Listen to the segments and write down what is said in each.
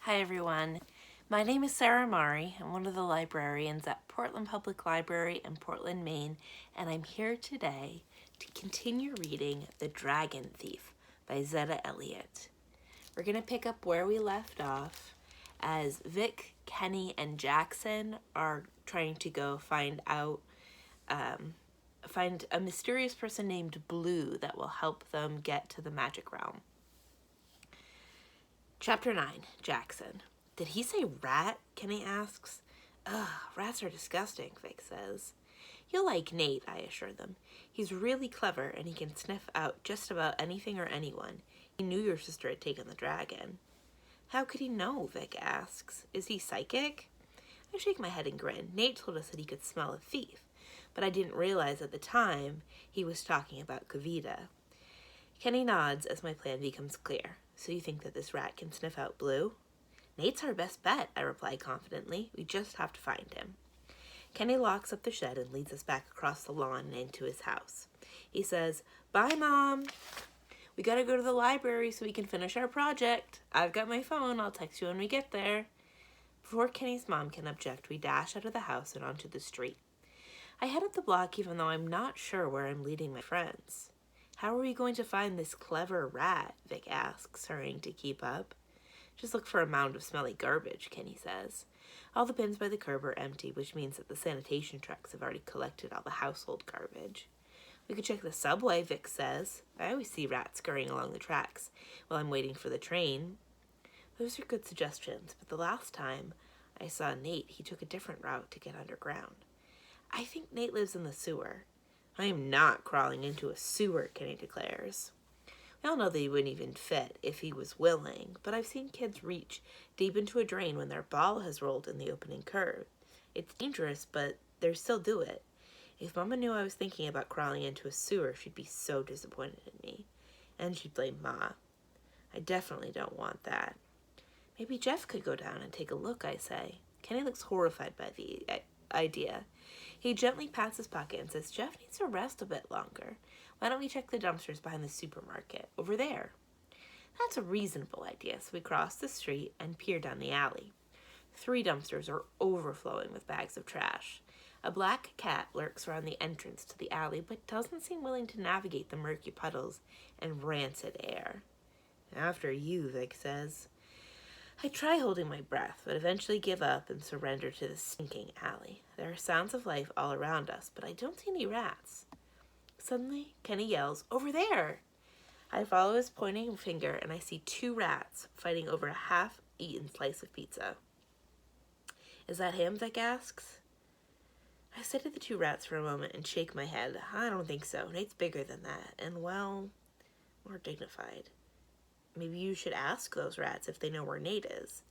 Hi everyone, my name is Sarah Mari. I'm one of the librarians at Portland Public Library in Portland, Maine, and I'm here today to continue reading The Dragon Thief by Zetta Elliott. We're going to pick up where we left off as Vic, Kenny, and Jackson are trying to go find a mysterious person named Blue that will help them get to the magic realm. Chapter 9, Jackson. Did he say rat? Kenny asks. Ugh, rats are disgusting, Vic says. You'll like Nate, I assure them. He's really clever and he can sniff out just about anything or anyone. He knew your sister had taken the dragon. How could he know? Vic asks. Is he psychic? I shake my head and grin. Nate told us that he could smell a thief, but I didn't realize at the time he was talking about Kavita. Kenny nods as my plan becomes clear. So you think that this rat can sniff out Blue? Nate's our best bet, I reply confidently. We just have to find him. Kenny locks up the shed and leads us back across the lawn and into his house. He says, "Bye, Mom. We gotta go to the library so we can finish our project. I've got my phone. I'll text you when we get there." Before Kenny's mom can object, we dash out of the house and onto the street. I head up the block even though I'm not sure where I'm leading my friends. How are we going to find this clever rat? Vic asks, hurrying to keep up. Just look for a mound of smelly garbage, Kenny says. All the bins by the curb are empty, which means that the sanitation trucks have already collected all the household garbage. We could check the subway, Vic says. I always see rats scurrying along the tracks while I'm waiting for the train. Those are good suggestions, but the last time I saw Nate, he took a different route to get underground. I think Nate lives in the sewer. I am not crawling into a sewer, Kenny declares. We all know that he wouldn't even fit if he was willing, but I've seen kids reach deep into a drain when their ball has rolled in the opening curve. It's dangerous, but they still do it. If Mama knew I was thinking about crawling into a sewer, she'd be so disappointed in me. And she'd blame Ma. I definitely don't want that. Maybe Jeff could go down and take a look, I say. Kenny looks horrified by the idea. He gently pats his pocket and says, Jeff needs to rest a bit longer. Why don't we check the dumpsters behind the supermarket? Over there. That's a reasonable idea, so we cross the street and peer down the alley. 3 dumpsters are overflowing with bags of trash. A black cat lurks around the entrance to the alley, but doesn't seem willing to navigate the murky puddles and rancid air. After you, Vic says. I try holding my breath, but eventually give up and surrender to the stinking alley. There are sounds of life all around us, but I don't see any rats. Suddenly, Kenny yells, "Over there!" I follow his pointing finger and I see 2 rats fighting over a half-eaten slice of pizza. Is that him? Vic asks. I study the 2 rats for a moment and shake my head. I don't think so. Nate's bigger than that, and, well, more dignified. Maybe you should ask those rats if they know where Nate is.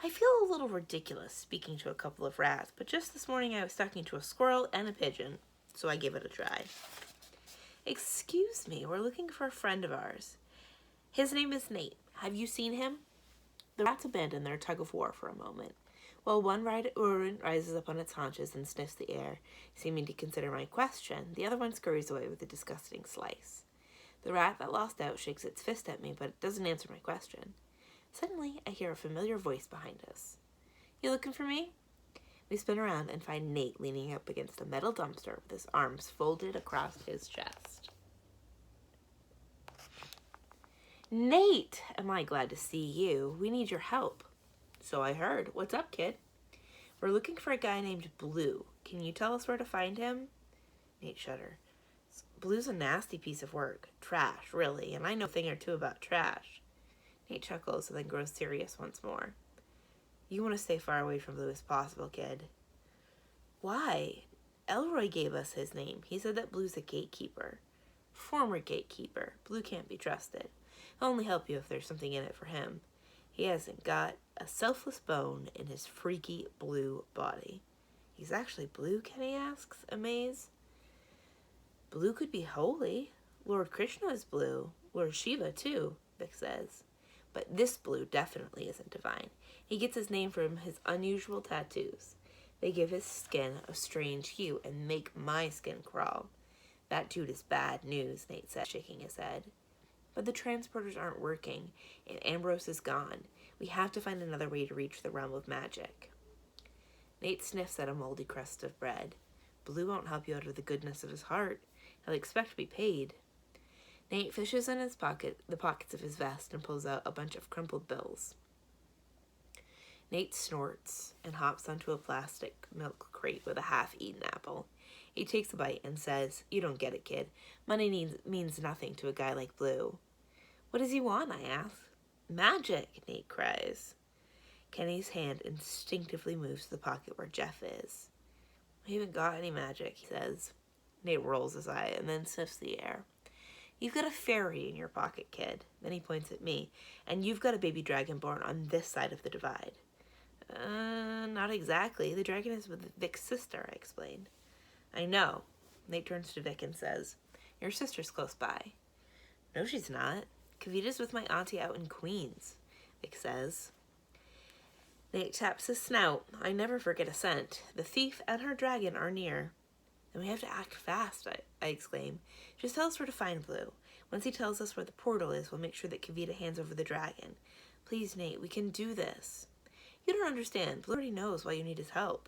I feel a little ridiculous speaking to a couple of rats, but just this morning I was talking to a squirrel and a pigeon, so I give it a try. Excuse me, we're looking for a friend of ours. His name is Nate. Have you seen him? The rats abandon their tug-of-war for a moment. While one rodent rises up on its haunches and sniffs the air, seeming to consider my question, the other one scurries away with a disgusting slice. The rat that lost out shakes its fist at me, but it doesn't answer my question. Suddenly, I hear a familiar voice behind us. You looking for me? We spin around and find Nate leaning up against a metal dumpster with his arms folded across his chest. Nate! Am I glad to see you. We need your help. So I heard. What's up, kid? We're looking for a guy named Blue. Can you tell us where to find him? Nate shuddered. Blue's a nasty piece of work. Trash, really, and I know a thing or two about trash. Nate chuckles and then grows serious once more. You want to stay far away from Blue as possible, kid. Why? Elroy gave us his name. He said that Blue's a gatekeeper. Former gatekeeper. Blue can't be trusted. He'll only help you if there's something in it for him. He hasn't got a selfless bone in his freaky blue body. He's actually blue, Kenny asks, amazed. Blue could be holy. Lord Krishna is blue. Lord Shiva, too, Vic says. But this Blue definitely isn't divine. He gets his name from his unusual tattoos. They give his skin a strange hue and make my skin crawl. That dude is bad news, Nate said, shaking his head. But the transporters aren't working, and Ambrose is gone. We have to find another way to reach the realm of magic. Nate sniffs at a moldy crust of bread. Blue won't help you out of the goodness of his heart. He'll expect to be paid. Nate fishes in the pockets of his vest and pulls out a bunch of crumpled bills. Nate snorts and hops onto a plastic milk crate with a half-eaten apple. He takes a bite and says, "You don't get it, kid. Money means nothing to a guy like Blue." "What does he want?" I ask. "Magic," Nate cries. Kenny's hand instinctively moves to the pocket where Jeff is. "We haven't got any magic," he says. Nate rolls his eye and then sniffs the air. "You've got a fairy in your pocket, kid." Then he points at me. "And you've got a baby dragon born on this side of the divide." Not exactly. The dragon is with Vic's sister," I explain. "I know." Nate turns to Vic and says, "Your sister's close by." "No, she's not. Kavita's with my auntie out in Queens," Vic says. Nate taps his snout. "I never forget a scent. The thief and her dragon are near." "Then we have to act fast," I exclaim. "Just tell us where to find Blue. Once he tells us where the portal is, we'll make sure that Kavita hands over the dragon. Please, Nate, we can do this." "You don't understand. Blue already knows why you need his help.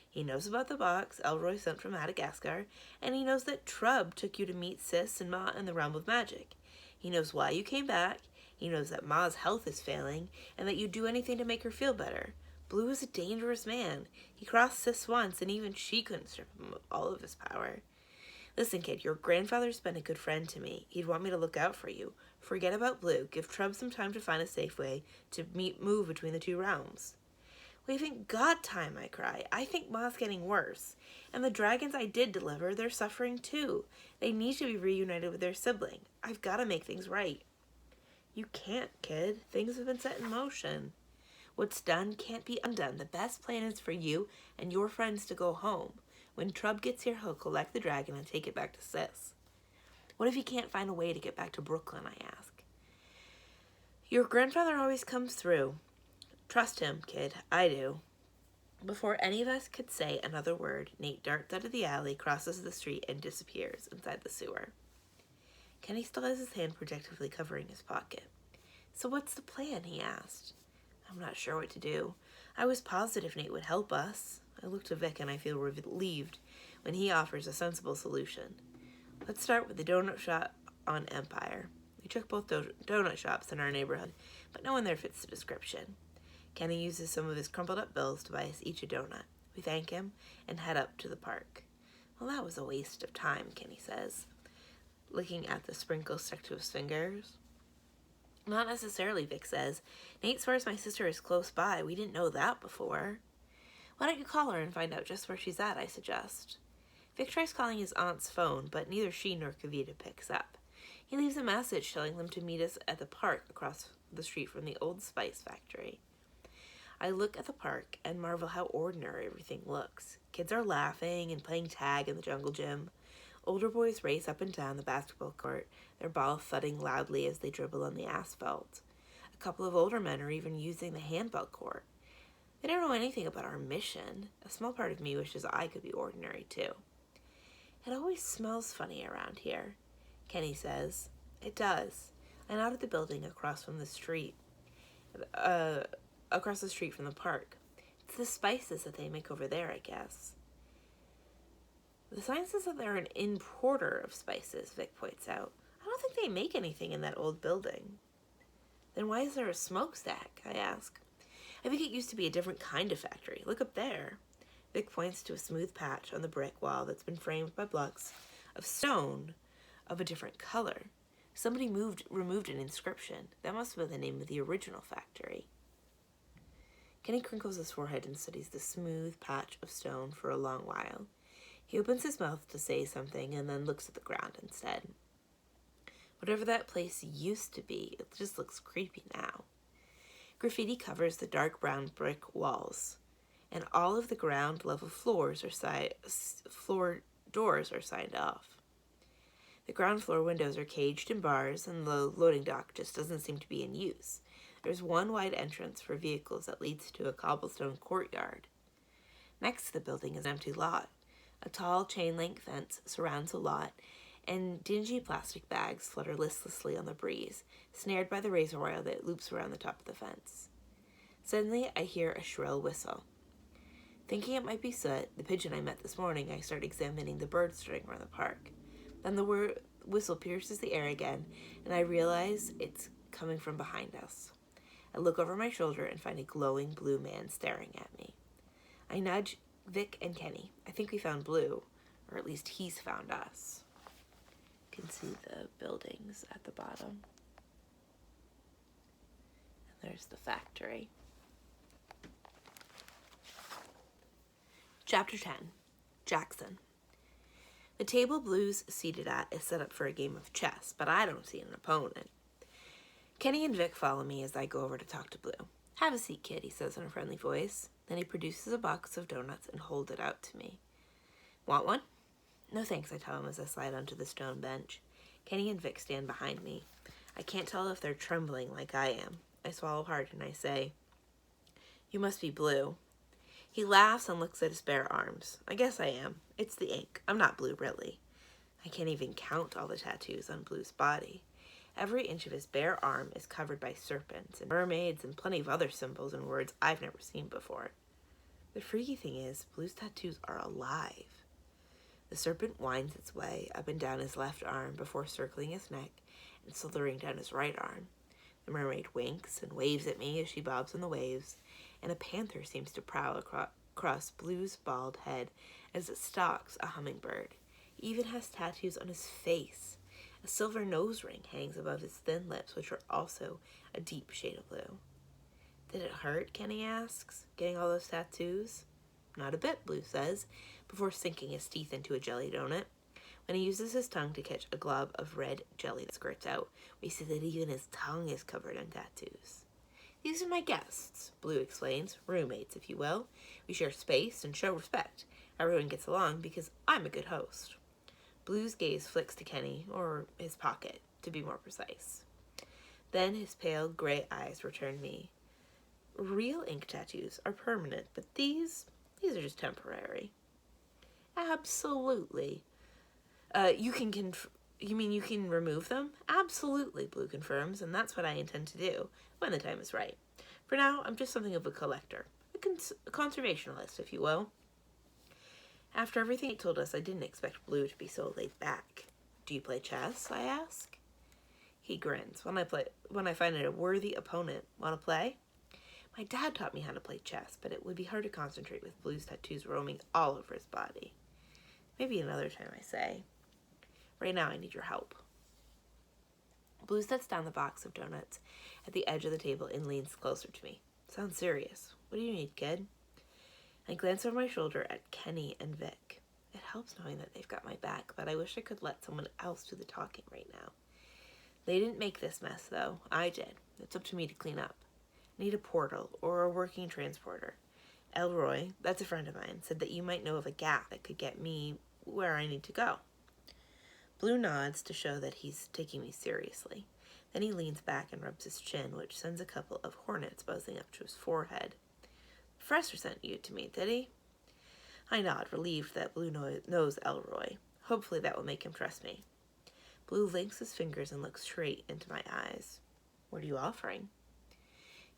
He knows about the box Elroy sent from Madagascar, and he knows that Trub took you to meet Sis and Ma in the realm of magic. He knows why you came back. He knows that Ma's health is failing, and that you'd do anything to make her feel better. Blue is a dangerous man. He crossed Sis once, and even she couldn't strip him of all of his power. Listen, kid, your grandfather's been a good friend to me. He'd want me to look out for you. Forget about Blue. Give Trub some time to find a safe way to move between the two realms." "We haven't got time," I cry. "I think Ma's getting worse. And the dragons I did deliver, they're suffering too. They need to be reunited with their sibling. I've got to make things right." "You can't, kid. Things have been set in motion. What's done can't be undone. The best plan is for you and your friends to go home. When Trub gets here, he'll collect the dragon and take it back to Sis." "What if he can't find a way to get back to Brooklyn?" I ask. "Your grandfather always comes through. Trust him, kid. I do." Before any of us could say another word, Nate darts out of the alley, crosses the street, and disappears inside the sewer. Kenny still has his hand protectively covering his pocket. "So what's the plan?" he asked. I'm not sure what to do. I was positive Nate would help us. I look to Vic and I feel relieved when he offers a sensible solution. "Let's start with the donut shop on Empire." We check both donut shops in our neighborhood, but no one there fits the description. Kenny uses some of his crumpled up bills to buy us each a donut. We thank him and head up to the park. "Well, that was a waste of time," Kenny says, looking at the sprinkles stuck to his fingers. "Not necessarily," Vic says. "Nate swears my sister is close by. We didn't know that before." "Why don't you call her and find out just where she's at?" I suggest. Vic tries calling his aunt's phone, but neither she nor Kavita picks up. He leaves a message telling them to meet us at the park across the street from the old spice factory. I look at the park and marvel how ordinary everything looks. Kids are laughing and playing tag in the jungle gym. Older boys race up and down the basketball court, their ball thudding loudly as they dribble on the asphalt. A couple of older men are even using the handball court. They don't know anything about our mission. A small part of me wishes I could be ordinary too. "It always smells funny around here," Kenny says. It does. I nod at the building across from the street. Across the street from the park. "It's the spices that they make over there, I guess." "The sign says that they're an importer of spices," Vic points out. "I don't think they make anything in that old building." "Then why is there a smokestack?" I ask. "I think it used to be a different kind of factory. Look up there." Vic points to a smooth patch on the brick wall that's been framed by blocks of stone of a different color. Somebody removed an inscription. That must have been the name of the original factory. Kenny crinkles his forehead and studies the smooth patch of stone for a long while. He opens his mouth to say something and then looks at the ground instead. Whatever that place used to be, it just looks creepy now. Graffiti covers the dark brown brick walls, and all of the ground level floor doors are signed off. The ground floor windows are caged in bars, and the loading dock just doesn't seem to be in use. There's one wide entrance for vehicles that leads to a cobblestone courtyard. Next to the building is an empty lot. A tall chain-link fence surrounds the lot, and dingy plastic bags flutter listlessly on the breeze, snared by the razor wire that loops around the top of the fence. Suddenly, I hear a shrill whistle. Thinking it might be Soot, the pigeon I met this morning, I start examining the bird string around the park. Then the whistle pierces the air again, and I realize it's coming from behind us. I look over my shoulder and find a glowing blue man staring at me. I nudge Vic and Kenny. I think we found Blue, or at least he's found us. You can see the buildings at the bottom. And there's the factory. Chapter 10. Jackson. The table Blue's seated at is set up for a game of chess, but I don't see an opponent. Kenny and Vic follow me as I go over to talk to Blue. "Have a seat, kid," he says in a friendly voice. Then he produces a box of donuts and holds it out to me. "Want one?" "No thanks," I tell him as I slide onto the stone bench. Kenny and Vic stand behind me. I can't tell if they're trembling like I am. I swallow hard and I say, "You must be Blue." He laughs and looks at his bare arms. "I guess I am. It's the ink. I'm not Blue, really." I can't even count all the tattoos on Blue's body. Every inch of his bare arm is covered by serpents and mermaids and plenty of other symbols and words I've never seen before. The freaky thing is, Blue's tattoos are alive. The serpent winds its way up and down his left arm before circling his neck and slithering down his right arm. The mermaid winks and waves at me as she bobs in the waves, and a panther seems to prowl across Blue's bald head as it stalks a hummingbird. He even has tattoos on his face. A silver nose ring hangs above his thin lips, which are also a deep shade of blue. "Did it hurt?" Kenny asks, "getting all those tattoos?" "Not a bit," Blue says, before sinking his teeth into a jelly donut. When he uses his tongue to catch a glob of red jelly that squirts out, we see that even his tongue is covered in tattoos. "These are my guests," Blue explains, "roommates, if you will. We share space and show respect. Everyone gets along because I'm a good host." Blue's gaze flicks to Kenny, or his pocket, to be more precise. Then his pale gray eyes return me. "Real ink tattoos are permanent, but these are just temporary." "Absolutely. You mean you can remove them?" "Absolutely," Blue confirms, and that's what I intend to do, when the time is right. For now, I'm just something of a collector. A conservationist, if you will. After everything he told us, I didn't expect Blue to be so laid back. "Do you play chess?" I ask. He grins. When I find it a worthy opponent. "Want to play?" My dad taught me how to play chess, but it would be hard to concentrate with Blue's tattoos roaming all over his body. "Maybe another time," I say. "Right now I need your help." Blue sets down the box of donuts at the edge of the table and leans closer to me. "Sounds serious. What do you need, kid?" I glance over my shoulder at Kenny and Vic. It helps knowing that they've got my back, but I wish I could let someone else do the talking right now. They didn't make this mess, though. I did. It's up to me to clean up. I need a portal or a working transporter. Elroy, that's a friend of mine, said that you might know of a gap that could get me where I need to go. Blue nods to show that he's taking me seriously. Then he leans back and rubs his chin, which sends a couple of hornets buzzing up to his forehead. "The professor sent you to me, did he?" I nod, relieved that Blue knows Elroy. Hopefully that will make him trust me. Blue links his fingers and looks straight into my eyes. "What are you offering?"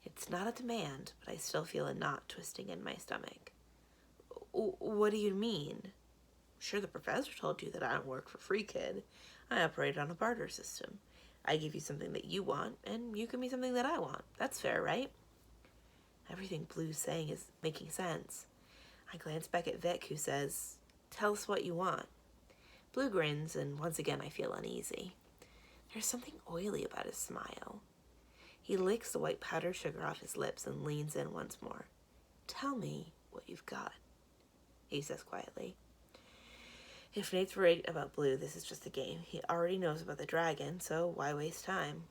It's not a demand, but I still feel a knot twisting in my stomach. "What do you mean?" "Sure, the professor told you that I don't work for free, kid. I operate on a barter system. I give you something that you want, and you give me something that I want. That's fair, right?" Everything Blue's saying is making sense. I glance back at Vic, who says, "Tell us what you want." Blue grins, and once again I feel uneasy. There's something oily about his smile. He licks the white powdered sugar off his lips and leans in once more. "Tell me what you've got," he says quietly. If Nate's right about Blue, this is just a game. He already knows about the dragon, so why waste time?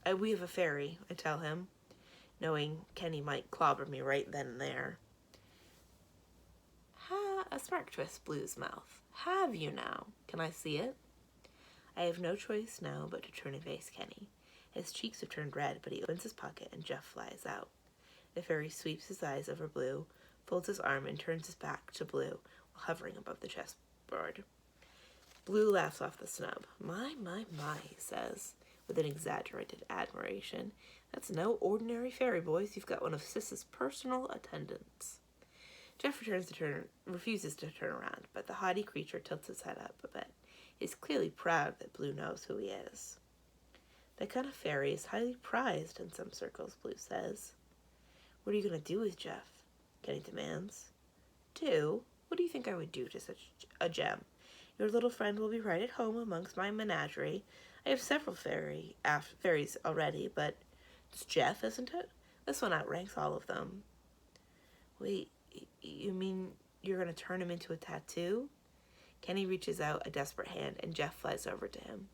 We have a ferry," I tell him, knowing Kenny might clobber me right then and there. A smirk twists Blue's mouth. "Have you now? Can I see it?" I have no choice now but to turn and face Kenny. His cheeks have turned red, but he opens his pocket and Jeff flies out. The fairy sweeps his eyes over Blue, folds his arm, and turns his back to Blue while hovering above the chessboard. Blue laughs off the snub. My, he says. with an exaggerated admiration. That's no ordinary fairy, boys. You've got one of Sis's personal attendants. Jeff refuses to turn around, but the haughty creature tilts his head up a bit. He's clearly proud that Blue knows who he is. That kind of fairy is highly prized in some circles, Blue says. What are you going to do with Jeff? Kenny demands. Do? What do you think I would do to such a gem? Your little friend will be right at home amongst my menagerie. I have several fairies already, but it's Jeff, isn't it? This one outranks all of them. Wait, you mean you're going to turn him into a tattoo? Kenny reaches out a desperate hand, and Jeff flies over to him.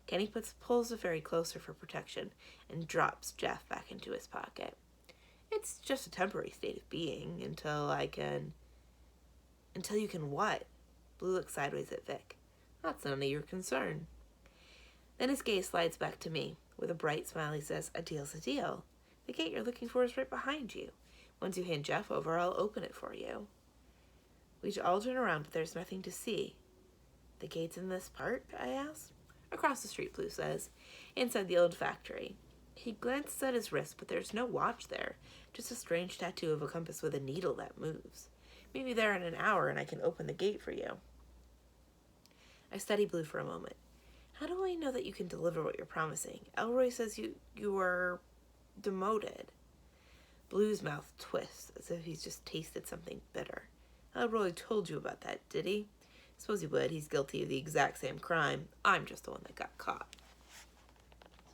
Kenny pulls the fairy closer for protection and drops Jeff back into his pocket. It's just a temporary state of being until you can what? Blue looks sideways at Vic. That's none of your concern. Then his gaze slides back to me. With a bright smile, he says, a deal's a deal. The gate you're looking for is right behind you. Once you hand Jeff over, I'll open it for you. We all turn around, but there's nothing to see. The gate's in this part? I asked. Across the street, Blue says. Inside the old factory. He glances at his wrist, but there's no watch there. Just a strange tattoo of a compass with a needle that moves. Meet me there in an hour and I can open the gate for you. I study Blue for a moment. How do I know that you can deliver what you're promising? Elroy says you were demoted. Blue's mouth twists as if he's just tasted something bitter. Elroy told you about that, did he? Suppose he would. He's guilty of the exact same crime. I'm just the one that got caught.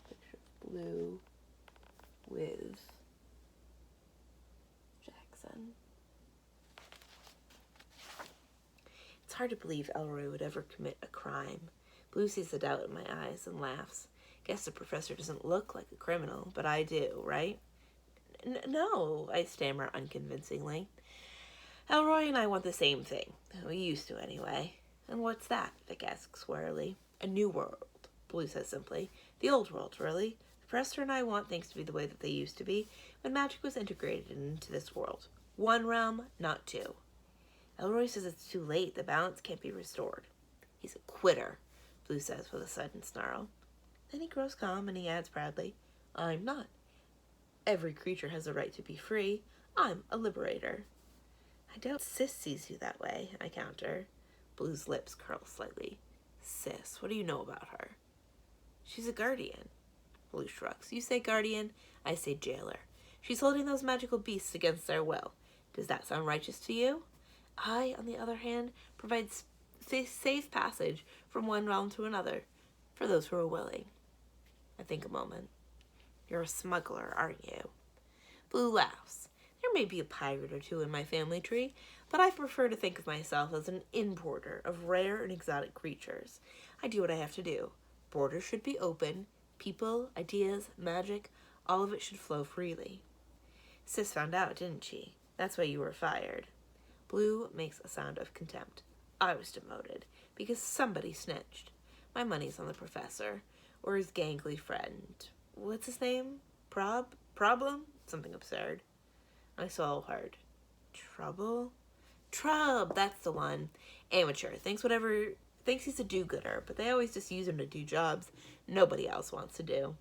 Picture of Blue with Jackson. It's hard to believe Elroy would ever commit a crime. Blue sees the doubt in my eyes and laughs. Guess the professor doesn't look like a criminal, but I do, right? No, I stammer unconvincingly. Elroy and I want the same thing. We used to, anyway. And what's that? Vic asks warily. A new world, Blue says simply. The old world, really. The professor and I want things to be the way that they used to be when magic was integrated into this world. One realm, not two. Elroy says it's too late. The balance can't be restored. He's a quitter, Blue says with a sudden snarl. Then he grows calm and he adds proudly, I'm not. Every creature has a right to be free. I'm a liberator. I doubt Sis sees you that way, I counter. Blue's lips curl slightly. Sis, what do you know about her? She's a guardian. Blue shrugs. You say guardian, I say jailer. She's holding those magical beasts against their will. Does that sound righteous to you? I, on the other hand, provide safe passage from one realm to another for those who are willing. I think a moment. You're a smuggler, aren't you? Blue laughs. There may be a pirate or two in my family tree, but I prefer to think of myself as an importer of rare and exotic creatures. I do what I have to do. Borders should be open. People, ideas, magic, all of it should flow freely. Sis found out, didn't she? That's why you were fired. Blue makes a sound of contempt. I was demoted because somebody snitched. My money's on the professor or his gangly friend. What's his name? Problem? Something absurd. I swallow hard. Trouble? Trub, that's the one. Amateur. Thinks he's a do-gooder, but they always just use him to do jobs nobody else wants to do.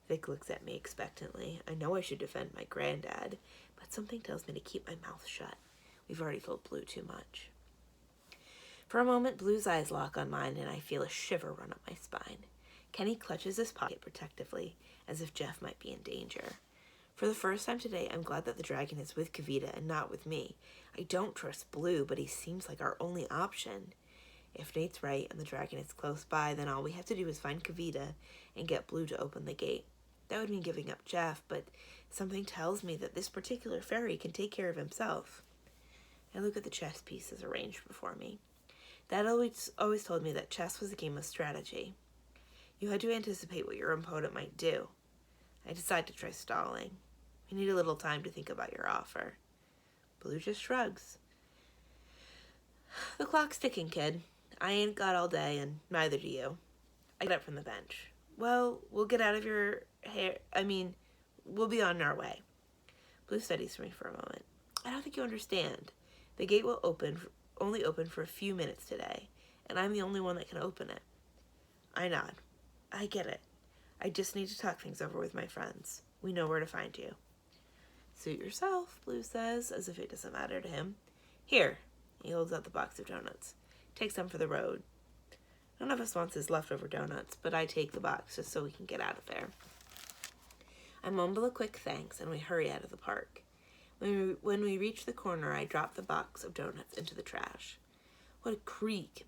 Vic looks at me expectantly. I know I should defend my granddad, but something tells me to keep my mouth shut. We've already told Blue too much. For a moment, Blue's eyes lock on mine, and I feel a shiver run up my spine. Kenny clutches his pocket protectively, as if Jeff might be in danger. For the first time today, I'm glad that the dragon is with Kavita and not with me. I don't trust Blue, but he seems like our only option. If Nate's right and the dragon is close by, then all we have to do is find Kavita and get Blue to open the gate. That would mean giving up Jeff, but something tells me that this particular fairy can take care of himself. I look at the chess pieces arranged before me. Dad always told me that chess was a game of strategy. You had to anticipate what your opponent might do. I decide to try stalling. We need a little time to think about your offer. Blue just shrugs. The clock's ticking, kid. I ain't got all day, and neither do you. I get up from the bench. Well, we'll get out of your hair. We'll be on our way. Blue studies me for a moment. I don't think you understand. The gate will only open for a few minutes today, and I'm the only one that can open it. I nod. I get it. I just need to talk things over with my friends. We know where to find you. Suit yourself, Blue says, as if it doesn't matter to him. Here. He holds out the box of donuts. Take some for the road. None of us wants his leftover donuts, but I take the box just so we can get out of there. I mumble a quick thanks, and we hurry out of the park. When we reach the corner, I drop the box of donuts into the trash. What a creak,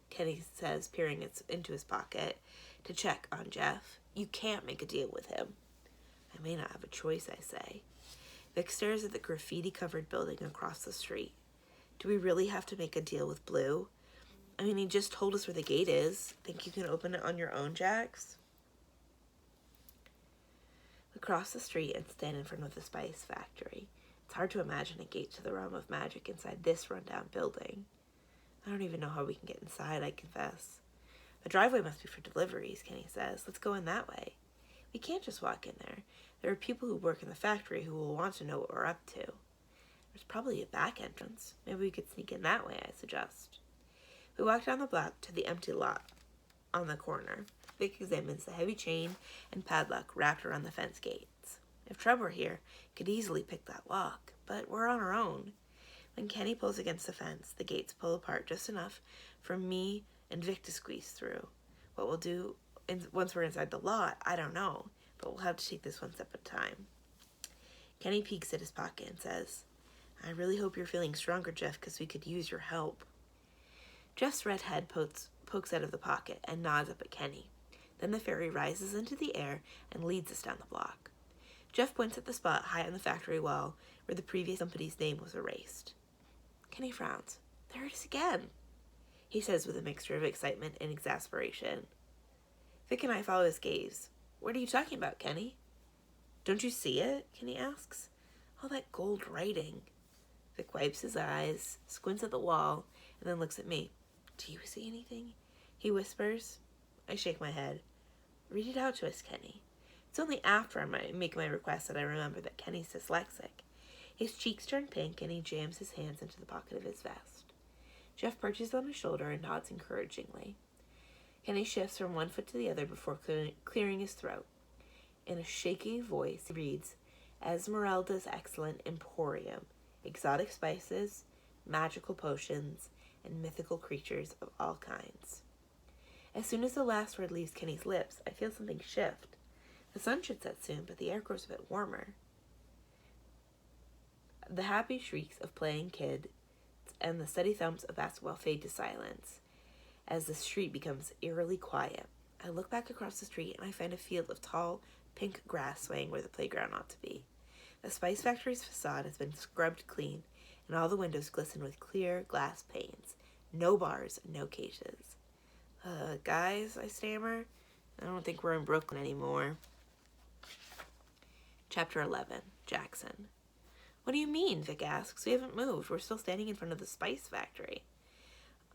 Kenny says, peering into his pocket to check on Jeff. You can't make a deal with him. I may not have a choice, I say. Vic stares at the graffiti-covered building across the street. Do we really have to make a deal with Blue? I mean, he just told us where the gate is. Think you can open it on your own, Jax? We cross the street and stand in front of the spice factory. It's hard to imagine a gate to the realm of magic inside this rundown building. I don't even know how we can get inside, I confess. The driveway must be for deliveries, Kenny says. Let's go in that way. We can't just walk in there. There are people who work in the factory who will want to know what we're up to. There's probably a back entrance. Maybe we could sneak in that way, I suggest. We walk down the block to the empty lot on the corner. Vic examines the heavy chain and padlock wrapped around the fence gates. If Trub were here, he could easily pick that lock, but we're on our own. When Kenny pulls against the fence, the gates pull apart just enough for me and Vic to squeeze through. What we'll do once we're inside the lot, I don't know, but we'll have to take this one step at a time. Kenny peeks at his pocket and says, I really hope you're feeling stronger, Jeff, because we could use your help. Jeff's red head pokes out of the pocket and nods up at Kenny. Then the fairy rises into the air and leads us down the block. Jeff points at the spot high on the factory wall where the previous company's name was erased. Kenny frowns. There it is again, he says with a mixture of excitement and exasperation. Vic and I follow his gaze. What are you talking about, Kenny? Don't you see it? Kenny asks. All that gold writing. Vic wipes his eyes, squints at the wall, and then looks at me. Do you see anything? He whispers. I shake my head. Read it out to us, Kenny. It's only after I make my request that I remember that Kenny's dyslexic. His cheeks turn pink, and he jams his hands into the pocket of his vest. Jeff perches on his shoulder and nods encouragingly. Kenny shifts from one foot to the other before clearing his throat. In a shaky voice, he reads, Esmeralda's Excellent Emporium, exotic spices, magical potions, and mythical creatures of all kinds. As soon as the last word leaves Kenny's lips, I feel something shift. The sun should set soon, but the air grows a bit warmer. The happy shrieks of playing kids and the steady thumps of basketball fade to silence as the street becomes eerily quiet. I look back across the street and I find a field of tall, pink grass swaying where the playground ought to be. The spice factory's facade has been scrubbed clean, and all the windows glisten with clear glass panes. No bars, no cages. Guys, I stammer. I don't think we're in Brooklyn anymore. Chapter 11, Jackson. What do you mean? Vic asks. We haven't moved. We're still standing in front of the spice factory.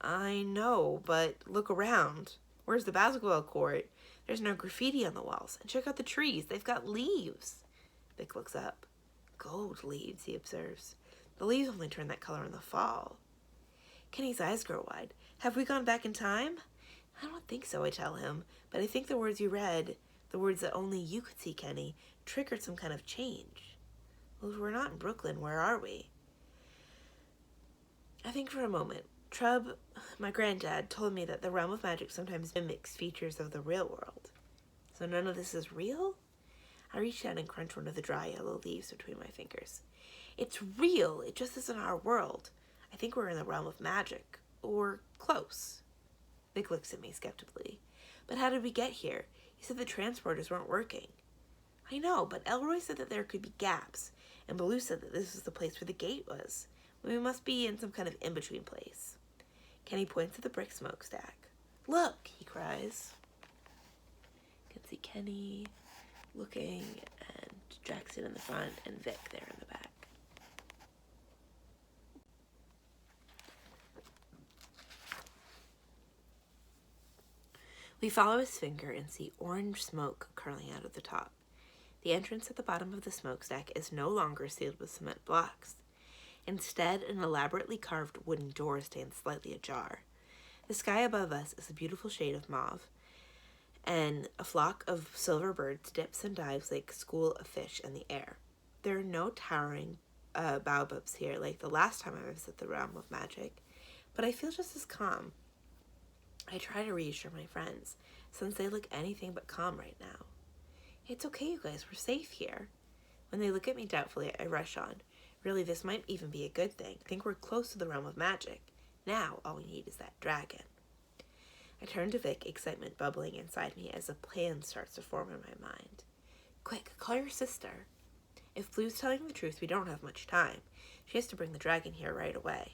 I know, but look around. Where's the basketball court? There's no graffiti on the walls. And check out the trees. They've got leaves. Vic looks up. Gold leaves, he observes. The leaves only turn that color in the fall. Kenny's eyes grow wide. Have we gone back in time? I don't think so, I tell him. But I think the words you read, the words that only you could see, Kenny, triggered some kind of change. Well, if we're not in Brooklyn, where are we? I think for a moment. Trub, my granddad, told me that the realm of magic sometimes mimics features of the real world. So none of this is real? I reach down and crunch one of the dry yellow leaves between my fingers. It's real. It just isn't our world. I think we're in the realm of magic. Or close. Vic looks at me skeptically. But how did we get here? He said the transporters weren't working. I know, but Elroy said that there could be gaps, and Baloo said that this was the place where the gate was. We must be in some kind of in-between place. Kenny points at the brick smokestack. Look, he cries. You can see Kenny looking, and Jackson in the front, and Vic there in the back. We follow his finger and see orange smoke curling out of the top. The entrance at the bottom of the smokestack is no longer sealed with cement blocks. Instead, an elaborately carved wooden door stands slightly ajar. The sky above us is a beautiful shade of mauve, and a flock of silver birds dips and dives like a school of fish in the air. There are no towering baobabs here like the last time I visited the realm of magic, but I feel just as calm. I try to reassure my friends, since they look anything but calm right now. It's okay, you guys, we're safe here. When they look at me doubtfully, I rush on. Really, this might even be a good thing. I think we're close to the realm of magic. Now, all we need is that dragon. I turn to Vic, excitement bubbling inside me as a plan starts to form in my mind. Quick, call your sister. If Blue's telling the truth, we don't have much time. She has to bring the dragon here right away.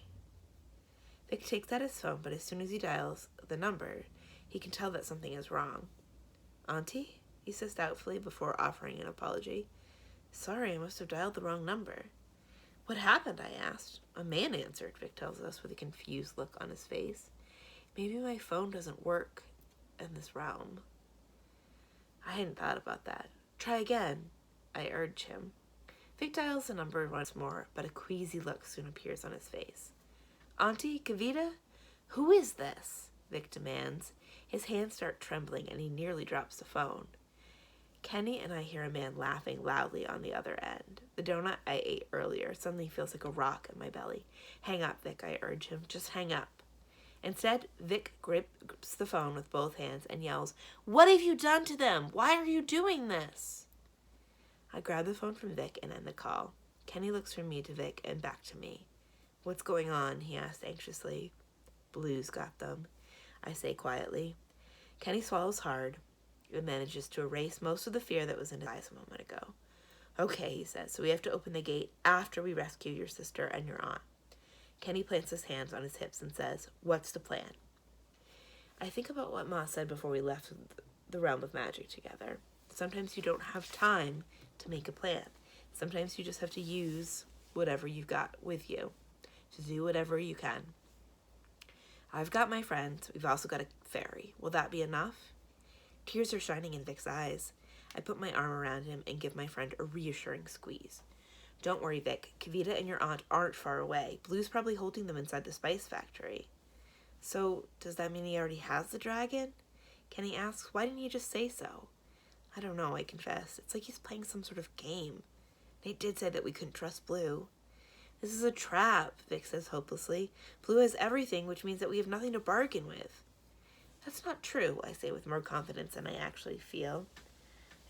Vic takes out his phone, but as soon as he dials the number, he can tell that something is wrong. Auntie? He says doubtfully before offering an apology. Sorry, I must have dialed the wrong number. What happened? I asked. A man answered, Vic tells us with a confused look on his face. Maybe my phone doesn't work in this realm. I hadn't thought about that. Try again, I urge him. Vic dials the number once more, but a queasy look soon appears on his face. Auntie, Kavita? Who is this? Vic demands. His hands start trembling and he nearly drops the phone. Kenny and I hear a man laughing loudly on the other end. The donut I ate earlier suddenly feels like a rock in my belly. Hang up, Vic, I urge him. Just hang up. Instead, Vic grips the phone with both hands and yells, What have you done to them? Why are you doing this? I grab the phone from Vic and end the call. Kenny looks from me to Vic and back to me. What's going on? He asked anxiously. Blue's got them, I say quietly. Kenny swallows hard and manages to erase most of the fear that was in his eyes a moment ago. Okay, he says, so we have to open the gate after we rescue your sister and your aunt. Kenny plants his hands on his hips and says, What's the plan? I think about what Ma said before we left the realm of magic together. Sometimes you don't have time to make a plan. Sometimes you just have to use whatever you've got with you to do whatever you can. I've got my friends. We've also got a fairy. Will that be enough? Tears are shining in Vic's eyes. I put my arm around him and give my friend a reassuring squeeze. Don't worry, Vic. Kavita and your aunt aren't far away. Blue's probably holding them inside the spice factory. So, does that mean he already has the dragon? Kenny asks. Why didn't you just say so? I don't know, I confess. It's like he's playing some sort of game. Nate did say that we couldn't trust Blue. This is a trap, Vic says hopelessly. Blue has everything, which means that we have nothing to bargain with. That's not true, I say with more confidence than I actually feel.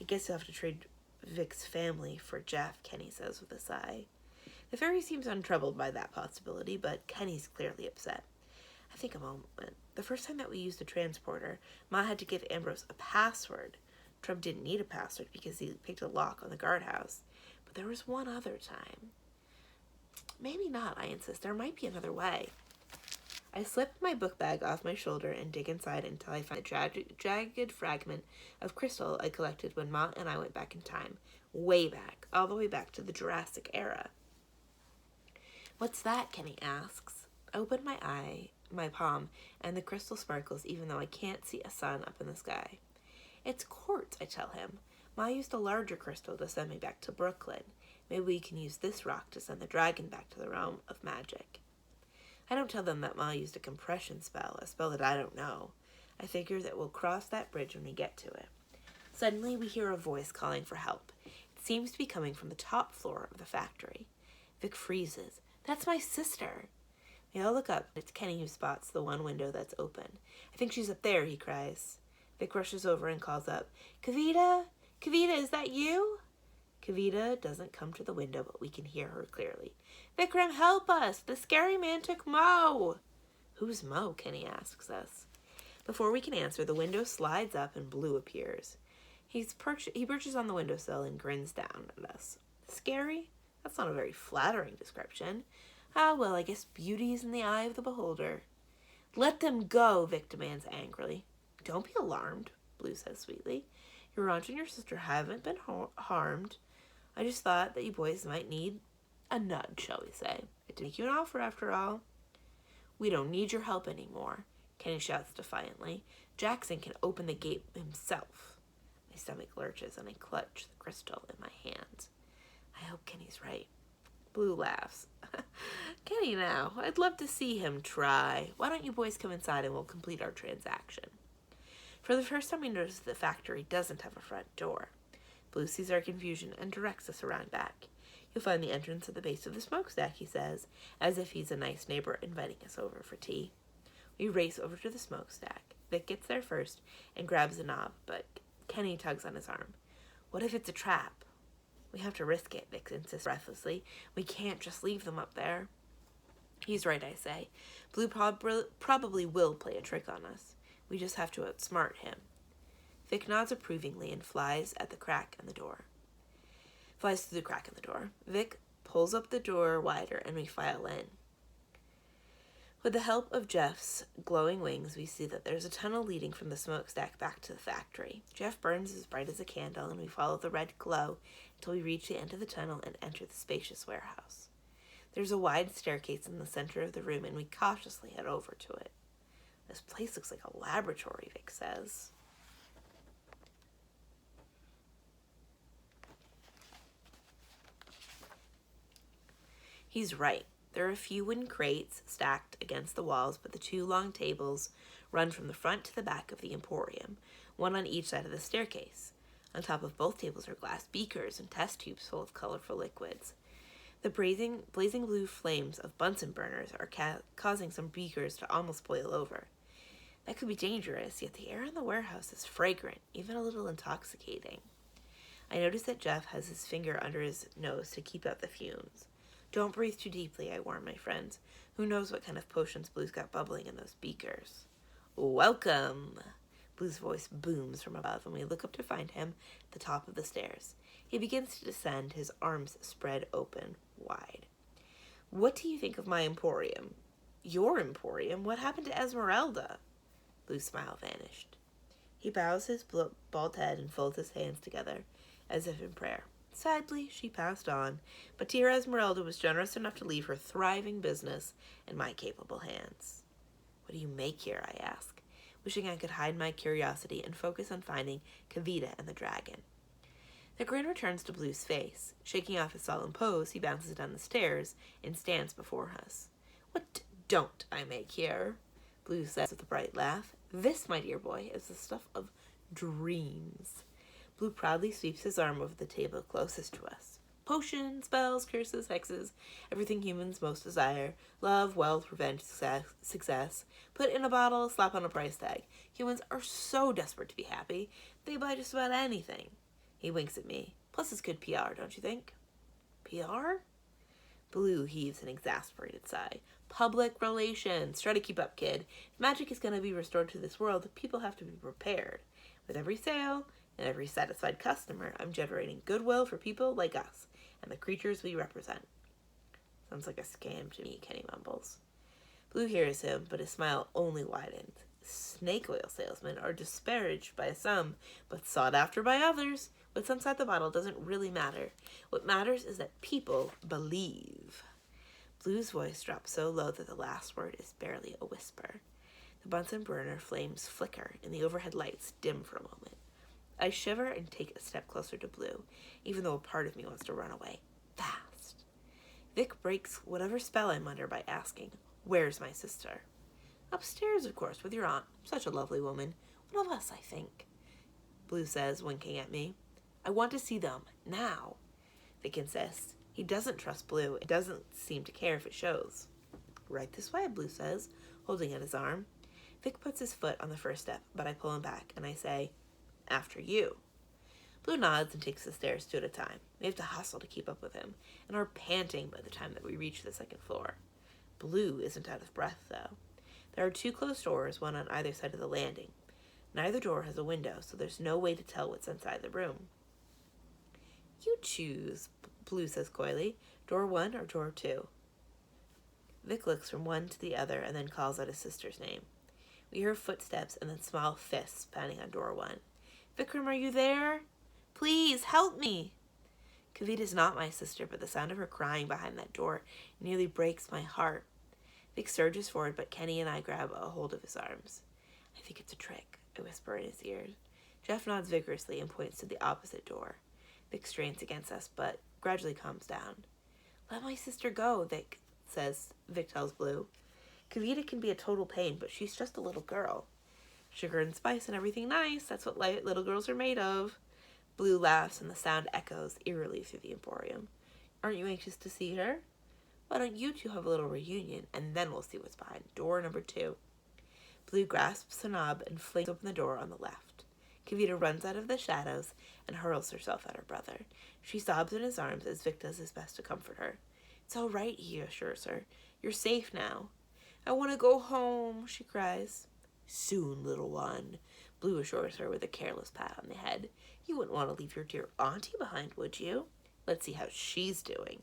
I guess you'll have to trade Vic's family for Jeff, Kenny says with a sigh. The fairy seems untroubled by that possibility, but Kenny's clearly upset. I think a moment. The first time that we used the transporter, Ma had to give Ambrose a password. Trub didn't need a password because he picked a lock on the guardhouse. But there was one other time. Maybe not, I insist. There might be another way. I slip my book bag off my shoulder and dig inside until I find a jagged fragment of crystal I collected when Ma and I went back in time. Way back. All the way back to the Jurassic era. What's that? Kenny asks. I open my palm, and the crystal sparkles even though I can't see a sun up in the sky. It's quartz, I tell him. Ma used a larger crystal to send me back to Brooklyn. Maybe we can use this rock to send the dragon back to the realm of magic. I don't tell them that Ma used a compression spell, a spell that I don't know. I figure that we'll cross that bridge when we get to it. Suddenly, we hear a voice calling for help. It seems to be coming from the top floor of the factory. Vic freezes. That's my sister. We all look up. It's Kenny who spots the one window that's open. I think she's up there, he cries. Vic rushes over and calls up, Kavita? Kavita, is that you? Kavita doesn't come to the window, but we can hear her clearly. Vikram, help us! The scary man took Mo! Who's Mo? Kenny asks us. Before we can answer, the window slides up and Blue appears. He perches on the windowsill and grins down at us. Scary? That's not a very flattering description. Ah, well, I guess beauty is in the eye of the beholder. Let them go, Vic demands angrily. Don't be alarmed, Blue says sweetly. Your aunt and your sister haven't been harmed. I just thought that you boys might need a nudge, shall we say. I did make you an offer after all. We don't need your help anymore, Kenny shouts defiantly. Jackson can open the gate himself. My stomach lurches and I clutch the crystal in my hands. I hope Kenny's right. Blue laughs. Kenny now, I'd love to see him try. Why don't you boys come inside and we'll complete our transaction. For the first time, we notice the factory doesn't have a front door. Blue sees our confusion and directs us around back. You'll find the entrance at the base of the smokestack, he says, as if he's a nice neighbor inviting us over for tea. We race over to the smokestack. Vic gets there first and grabs a knob, but Kenny tugs on his arm. What if it's a trap? We have to risk it, Vic insists breathlessly. We can't just leave them up there. He's right, I say. Blue probably will play a trick on us. We just have to outsmart him. Vic nods approvingly and flies through the crack in the door. Vic pulls up the door wider and we file in. With the help of Jeff's glowing wings, we see that there's a tunnel leading from the smokestack back to the factory. Jeff burns as bright as a candle, and we follow the red glow until we reach the end of the tunnel and enter the spacious warehouse. There's a wide staircase in the center of the room, and we cautiously head over to it. This place looks like a laboratory, Vic says. He's right. There are a few wooden crates stacked against the walls, but the two long tables run from the front to the back of the emporium, one on each side of the staircase. On top of both tables are glass beakers and test tubes full of colorful liquids. The blazing blue flames of Bunsen burners are causing some beakers to almost boil over. That could be dangerous, yet the air in the warehouse is fragrant, even a little intoxicating. I notice that Jeff has his finger under his nose to keep out the fumes. Don't breathe too deeply, I warn my friends. Who knows what kind of potions Blue's got bubbling in those beakers? Welcome! Blue's voice booms from above, and we look up to find him at the top of the stairs. He begins to descend, his arms spread open wide. What do you think of my emporium? Your emporium? What happened to Esmeralda? Blue's smile vanished. He bows his bald head and folds his hands together, as if in prayer. Sadly, she passed on, but dear Esmeralda was generous enough to leave her thriving business in my capable hands. What do you make here, I ask, wishing I could hide my curiosity and focus on finding Kavita and the dragon. The grin returns to Blue's face. Shaking off his solemn pose, he bounces down the stairs and stands before us. What don't I make here? Blue says with a bright laugh. This, my dear boy, is the stuff of dreams. Blue proudly sweeps his arm over the table closest to us. Potions, spells, curses, hexes, everything humans most desire. Love, wealth, revenge, success. Put in a bottle, slap on a price tag. Humans are so desperate to be happy, they buy just about anything. He winks at me. Plus it's good PR, don't you think? PR? Blue heaves an exasperated sigh. Public relations. Try to keep up, kid. If magic is going to be restored to this world, people have to be prepared. With every sale and every satisfied customer, I'm generating goodwill for people like us and the creatures we represent. Sounds like a scam to me, Kenny mumbles. Blue hears him, but his smile only widens. Snake oil salesmen are disparaged by some, but sought after by others. What's inside the bottle doesn't really matter. What matters is that people believe. Blue's voice drops so low that the last word is barely a whisper. The Bunsen burner flames flicker and the overhead lights dim for a moment. I shiver and take a step closer to Blue, even though a part of me wants to run away. Fast. Vic breaks whatever spell I'm under by asking, "Where's my sister?" "Upstairs, of course, with your aunt. Such a lovely woman. One of us, I think," Blue says, winking at me. "I want to see them, now," Vic insists. He doesn't trust Blue and doesn't seem to care if it shows. "Right this way," Blue says, holding at his arm. Vic puts his foot on the first step, but I pull him back, and I say, "After you." Blue nods and takes the stairs two at a time. We have to hustle to keep up with him, and are panting by the time that we reach the second floor. Blue isn't out of breath, though. There are two closed doors, one on either side of the landing. Neither door has a window, so there's no way to tell what's inside the room. "You choose," Blue says coyly. "Door 1 or door 2? Vic looks from one to the other and then calls out his sister's name. We hear footsteps and then small fists pounding on door 1. "Vikram, are you there? Please, help me!" Kavita's not my sister, but the sound of her crying behind that door nearly breaks my heart. Vic surges forward, but Kenny and I grab a hold of his arms. "I think it's a trick," I whisper in his ear. Jeff nods vigorously and points to the opposite door. Vic strains against us, but gradually calms down. "Let my sister go," Vic tells Blue. "Kavita can be a total pain, but she's just a little girl. Sugar and spice and everything nice. That's what little girls are made of. Blue laughs and the sound echoes eerily through the emporium. Aren't you anxious to see her? Why don't you two have a little reunion, and then we'll see what's behind door number 2. Blue grasps the knob and flings open the door on the left. Kavita runs out of the shadows and hurls herself at her brother. She sobs in his arms as Vic does his best to comfort her. It's all right, he assures her. You're safe now. I want to go home, she cries. Soon, little one, Blue assures her with a careless pat on the head. You wouldn't want to leave your dear auntie behind, would you? Let's see how she's doing.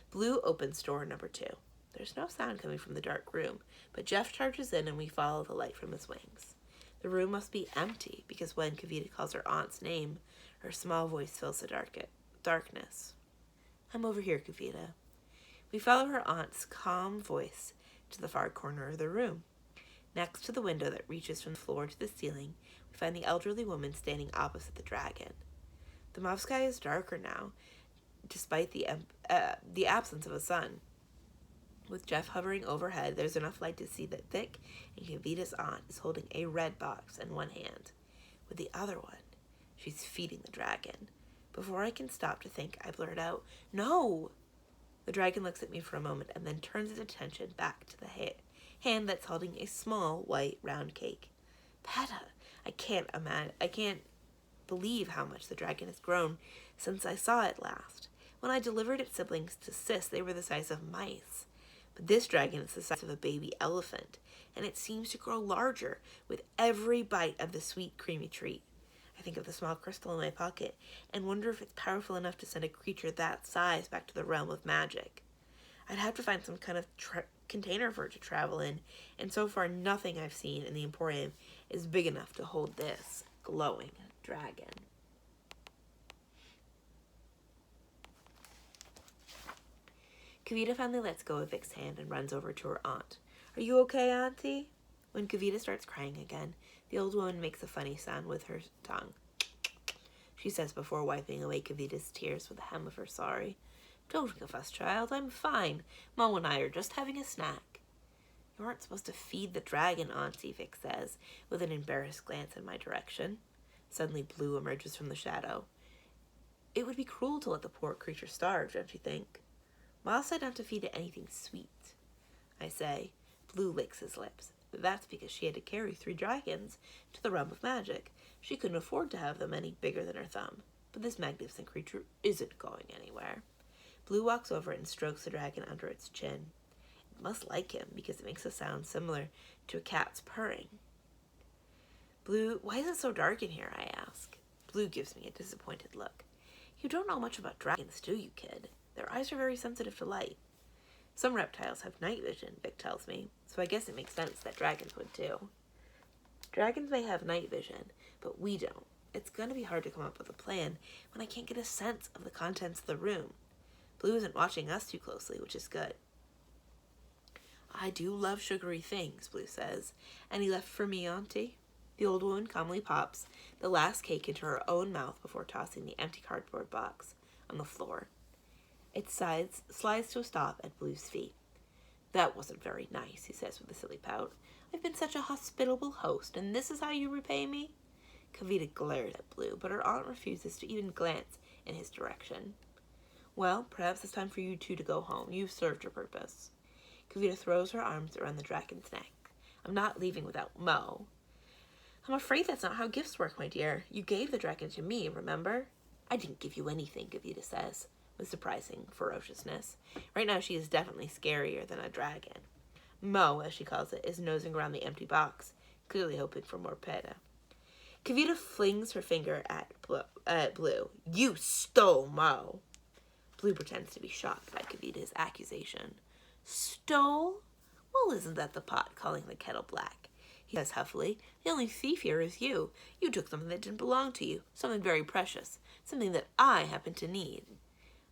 Blue opens door number 2. There's no sound coming from the dark room, but Jeff charges in and we follow the light from his wings. The room must be empty, because when Kavita calls her aunt's name, her small voice fills the darkness. I'm over here, Kavita. We follow her aunt's calm voice to the far corner of the room. Next to the window that reaches from the floor to the ceiling, we find the elderly woman standing opposite the dragon. The mauve sky is darker now, despite the absence of a sun. With Jeff hovering overhead, there's enough light to see that Vic and Kavita's aunt is holding a red box in one hand. With the other one, she's feeding the dragon. Before I can stop to think, I blurt out, "No!" The dragon looks at me for a moment and then turns its attention back to the hand that's holding a small, white, round cake. Peta, I can't believe how much the dragon has grown since I saw it last. When I delivered its siblings to Sis, they were the size of mice. But this dragon is the size of a baby elephant, and it seems to grow larger with every bite of the sweet, creamy treat. I think of the small crystal in my pocket and wonder if it's powerful enough to send a creature that size back to the realm of magic. I'd have to find some kind of container for it to travel in, and so far nothing I've seen in the Emporium is big enough to hold this glowing dragon. Kavita finally lets go of Vic's hand and runs over to her aunt. Are you okay, Auntie? When Kavita starts crying again, the old woman makes a funny sound with her tongue. She says before wiping away Kavita's tears with the hem of her sari. Don't think of us, child. I'm fine. Mo and I are just having a snack. You aren't supposed to feed the dragon, Auntie, Vic says, with an embarrassed glance in my direction. Suddenly Blue emerges from the shadow. It would be cruel to let the poor creature starve, don't you think? Ma said not to feed it anything sweet. I say. Blue licks his lips. That's because she had to carry 3 dragons to the realm of magic. She couldn't afford to have them any bigger than her thumb. But this magnificent creature isn't going anywhere. Blue walks over and strokes the dragon under its chin. It must like him because it makes a sound similar to a cat's purring. Blue, why is it so dark in here, I ask. Blue gives me a disappointed look. You don't know much about dragons, do you, kid? Their eyes are very sensitive to light. Some reptiles have night vision, Vic tells me, so I guess it makes sense that dragons would too. Dragons may have night vision, but we don't. It's going to be hard to come up with a plan when I can't get a sense of the contents of the room. Blue isn't watching us too closely, which is good. I do love sugary things, Blue says. Any left for me, Auntie? The old woman calmly pops the last cake into her own mouth before tossing the empty cardboard box on the floor. It slides to a stop at Blue's feet. That wasn't very nice, he says with a silly pout. I've been such a hospitable host, and this is how you repay me? Kavita glares at Blue, but her aunt refuses to even glance in his direction. Well, perhaps it's time for you two to go home. You've served your purpose. Kavita throws her arms around the dragon's neck. I'm not leaving without Mo. I'm afraid that's not how gifts work, my dear. You gave the dragon to me, remember? I didn't give you anything, Kavita says, with surprising ferociousness. Right now she is definitely scarier than a dragon. Mo, as she calls it, is nosing around the empty box, clearly hoping for more peta. Kavita flings her finger at Blue. You stole Mo. Blue pretends to be shocked by Kavita's accusation. Stole? Well, isn't that the pot calling the kettle black? He says huffily. The only thief here is you. You took something that didn't belong to you, something very precious, something that I happen to need.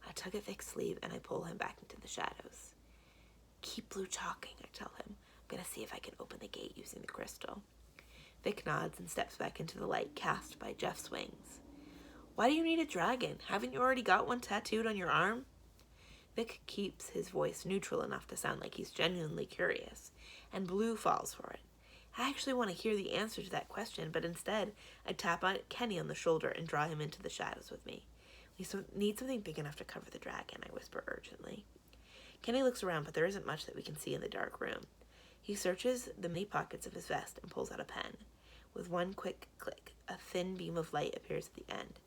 I tug at Vic's sleeve and I pull him back into the shadows. Keep Blue talking, I tell him. I'm going to see if I can open the gate using the crystal. Vic nods and steps back into the light cast by Jeff's wings. Why do you need a dragon? Haven't you already got one tattooed on your arm? Vic keeps his voice neutral enough to sound like he's genuinely curious, and Blue falls for it. I actually want to hear the answer to that question, but instead, I tap on Kenny on the shoulder and draw him into the shadows with me. We need something big enough to cover the dragon, I whisper urgently. Kenny looks around, but there isn't much that we can see in the dark room. He searches the many pockets of his vest and pulls out a pen. With one quick click, a thin beam of light appears at the end.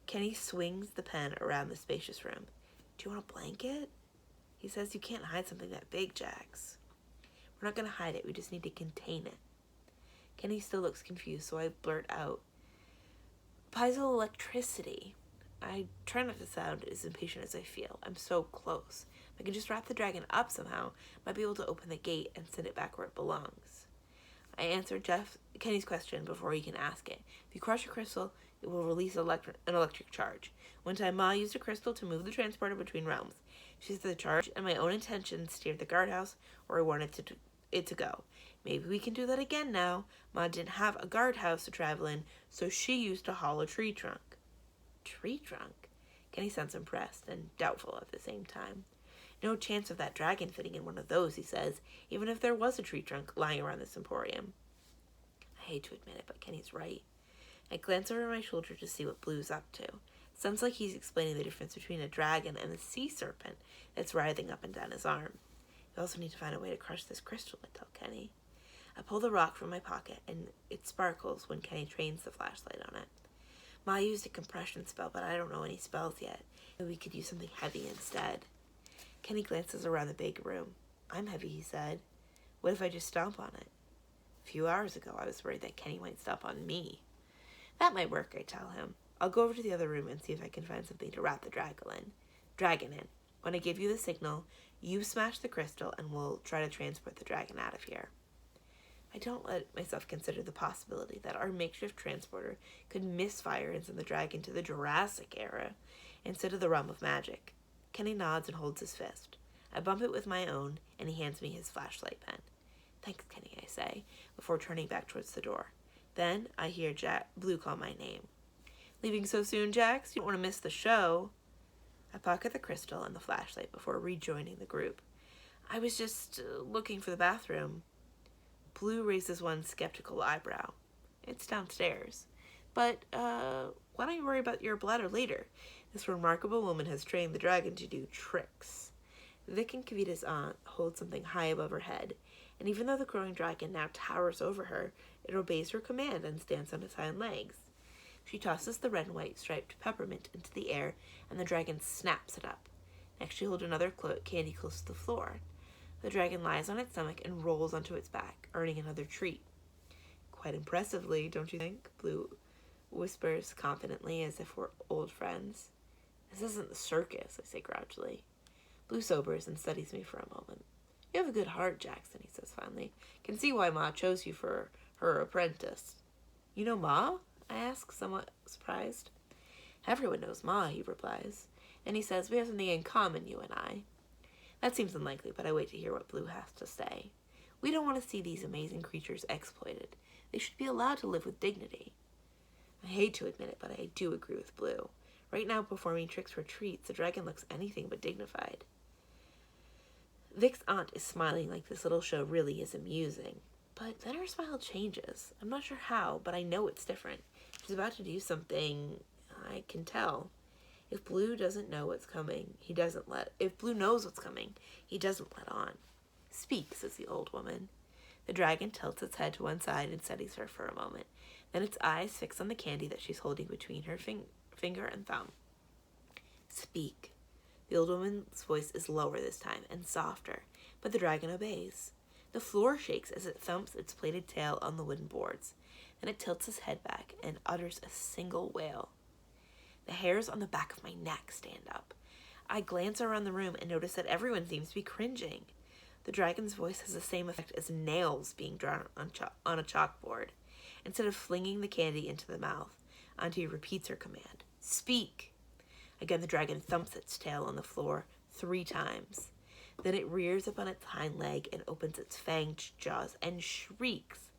Kenny swings the pen around the spacious room. Do you want a blanket? He says, you can't hide something that big, Jax. We're not going to hide it. We just need to contain it. Kenny still looks confused, so I blurt out, piezoelectricity. I try not to sound as impatient as I feel. I'm so close. If I can just wrap the dragon up somehow, I might be able to open the gate and send it back where it belongs. I answer Kenny's question before he can ask it. If you crush a crystal, it will release an electric charge. One time, Ma used a crystal to move the transporter between realms. She said the charge and my own intentions steered the guardhouse where I wanted it to go. Maybe we can do that again now. Ma didn't have a guardhouse to travel in, so she used a hollow tree trunk. Tree trunk? Kenny sounds impressed and doubtful at the same time. No chance of that dragon fitting in one of those, he says, even if there was a tree trunk lying around this emporium. I hate to admit it, but Kenny's right. I glance over my shoulder to see what Blue's up to. Sounds like he's explaining the difference between a dragon and the sea serpent that's writhing up and down his arm. We also need to find a way to crush this crystal, I tell Kenny. I pull the rock from my pocket, and it sparkles when Kenny trains the flashlight on it. Ma used a compression spell, but I don't know any spells yet. Maybe we could use something heavy instead. Kenny glances around the big room. I'm heavy, he said. What if I just stomp on it? A few hours ago, I was worried that Kenny might stomp on me. That might work, I tell him. I'll go over to the other room and see if I can find something to wrap the dragon in. When I give you the signal, you smash the crystal and we'll try to transport the dragon out of here. I don't let myself consider the possibility that our makeshift transporter could misfire and send the dragon to the Jurassic era instead of the realm of magic. Kenny nods and holds his fist. I bump it with my own, and he hands me his flashlight pen. Thanks, Kenny, I say, before turning back towards the door. Then I hear Blue call my name. Leaving so soon, Jax? You don't want to miss the show. I pocket the crystal and the flashlight before rejoining the group. I was just looking for the bathroom. Blue raises one skeptical eyebrow. It's downstairs. But, why don't you worry about your bladder later? This remarkable woman has trained the dragon to do tricks. Vic and Kavita's aunt hold something high above her head, and even though the growing dragon now towers over her, it obeys her command and stands on its hind legs. She tosses the red and white striped peppermint into the air, and the dragon snaps it up. Next she holds another candy close to the floor. The dragon lies on its stomach and rolls onto its back, earning another treat. Quite impressively, don't you think? Blue whispers confidently as if we're old friends. This isn't the circus, I say grouchily. Blue sobers and studies me for a moment. You have a good heart, Jackson, he says finally. Can see why Ma chose you for her apprentice. You know Ma? I ask, somewhat surprised. Everyone knows Ma, he replies. And he says, we have something in common, you and I. That seems unlikely, but I wait to hear what Blue has to say. We don't want to see these amazing creatures exploited. They should be allowed to live with dignity. I hate to admit it, but I do agree with Blue. Right now, performing tricks for treats, the dragon looks anything but dignified. Vic's aunt is smiling like this little show really is amusing. But then her smile changes. I'm not sure how, but I know it's different. She's about to do something I can tell. If Blue doesn't know what's coming, if Blue knows what's coming, he doesn't let on. Speak, says the old woman. The dragon tilts its head to one side and studies her for a moment. Then its eyes fix on the candy that she's holding between her finger and thumb. Speak. The old woman's voice is lower this time and softer, but the dragon obeys. The floor shakes as it thumps its plaited tail on the wooden boards. Then it tilts its head back and utters a single wail. The hairs on the back of my neck stand up. I glance around the room and notice that everyone seems to be cringing. The dragon's voice has the same effect as nails being drawn on a chalkboard. Instead of flinging the candy into the mouth, Auntie repeats her command. Speak! Again, the dragon thumps its tail on the floor 3 times. Then it rears up on its hind leg and opens its fanged jaws and shrieks.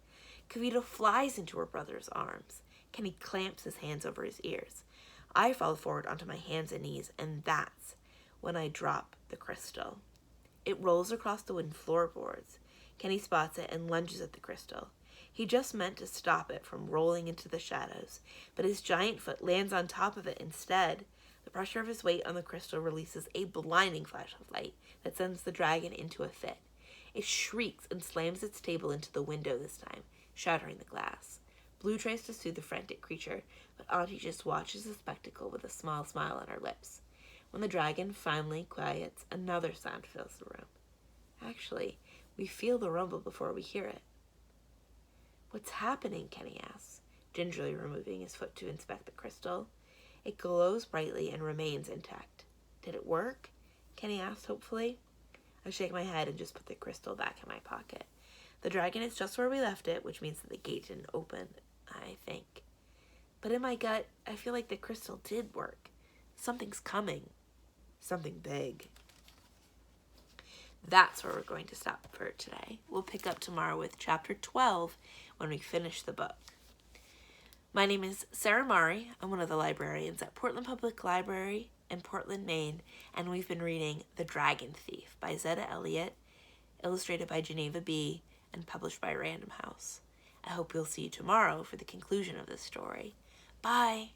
Kavita flies into her brother's arms. Kenny clamps his hands over his ears. I fall forward onto my hands and knees, and that's when I drop the crystal. It rolls across the wooden floorboards, Kenny spots it and lunges at the crystal. He just meant to stop it from rolling into the shadows, but his giant foot lands on top of it instead. The pressure of his weight on the crystal releases a blinding flash of light that sends the dragon into a fit. It shrieks and slams its table into the window this time, shattering the glass. Blue tries to soothe the frantic creature, but Auntie just watches the spectacle with a small smile on her lips. When the dragon finally quiets, another sound fills the room. Actually, we feel the rumble before we hear it. "What's happening?" Kenny asks, gingerly removing his foot to inspect the crystal. It glows brightly and remains intact. "Did it work?" Kenny asks hopefully. I shake my head and just put the crystal back in my pocket. The dragon is just where we left it, which means that the gate didn't open, I think. But in my gut, I feel like the crystal did work. Something's coming. Something big. That's where we're going to stop for today. We'll pick up tomorrow with chapter 12 when we finish the book. My name is Sarah Mari. I'm one of the librarians at Portland Public Library in Portland, Maine, and we've been reading The Dragon Thief by Zetta Elliott, illustrated by Geneva B, and published by Random House. I hope you'll see you tomorrow for the conclusion of this story. Bye!